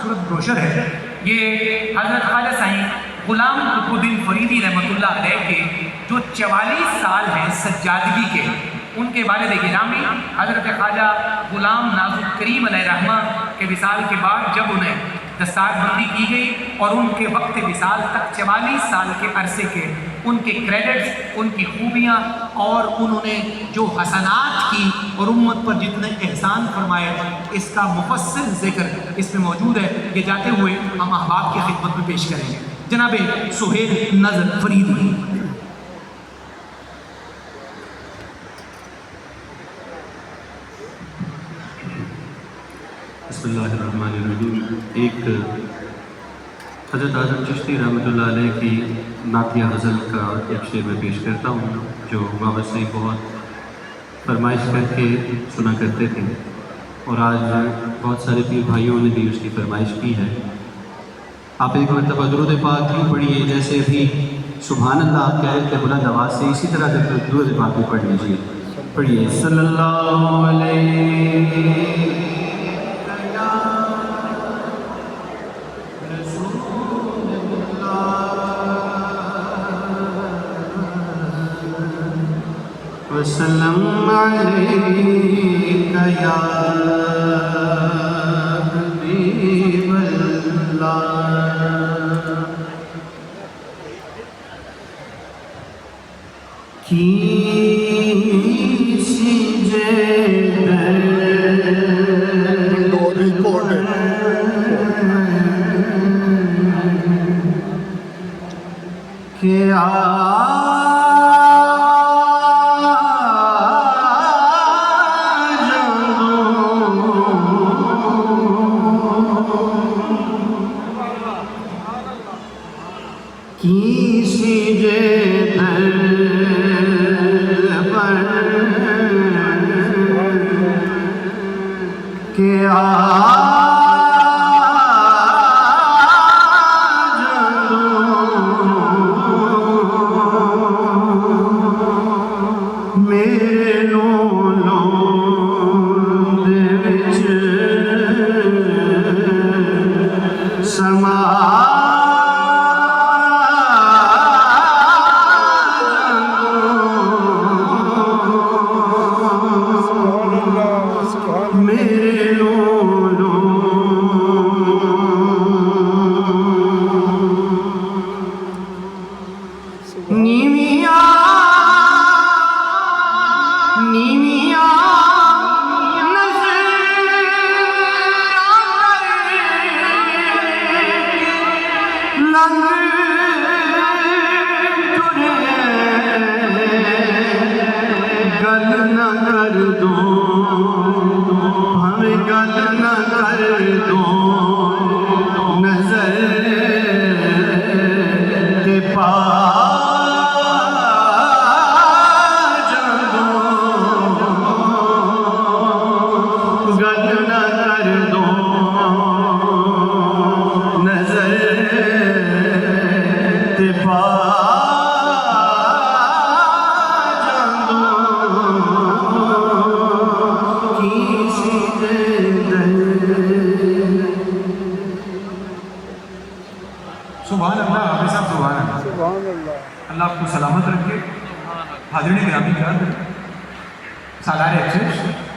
खूबसूरत ब्रोशर है। ये हज़रत ख्वाजा साईं ग़ुलाम कुतुबुद्दीन फ़रीदी रहमतुल्लाह अलैह के जो 44 साल हैं सज्जादगी के, उनके वालिद गिरामी हज़रत ख्वाजा ग़ुलाम नाज़ुक करीम अलैहिर्रहमा के विसाल के बाद जब उन्हें दस्तारबंदी की गई और उनके वक्त विसाल तक 44 साल के अरसे के उनके क्रेडिट्स, उनकी खूबियाँ और उन्होंने जो हसनात की और उम्मत पर जितने एहसान फरमाए, इसका मुफस्सिल ज़िक्र इसमें मौजूद है। ये जाते हुए हम अहबाब की खिदमत में पेश करेंगे। जनाब सुहेल नज़र फरीदी। बिस्मिल्लाहिर्रहमानिर्रहीम। एक हज़रत आज़म चिश्ती रहमतुल्लाह अलैह की नातिया गज़ल का एक शेर में पेश करता हूँ, जो बाबा सईद बहुत फरमाइश करके सुना करते थे और आज बहुत सारे पीर भाइयों ने भी उसकी फरमाइश की है। आप एक मरतबा दुरूद पाक भी पढ़िए, जैसे अभी सुभान अल्लाह आप कह रहे थे बुलंद आवाज़ से, इसी तरह से दुरूद पाक भी पढ़ लीजिए। पढ़िए सल्लल्लाहु अलैहि वसल्लम अलैका या हबीबल्लाह। किसी क्या किसी पर क्या मेरे लोलों दे विच समा मेरे लोलों नीमिया नीमिया गल न कर दो, हमें गल न कर दो, नजर के पास जाओ, गल न कर दो, नजर के पास सुभान अल्लाह। हाफिज़ साहब सुभान अल्लाह। अल्लाह आपको सलामत रखे। हाज़रीन गिरामी सालार एक्सेस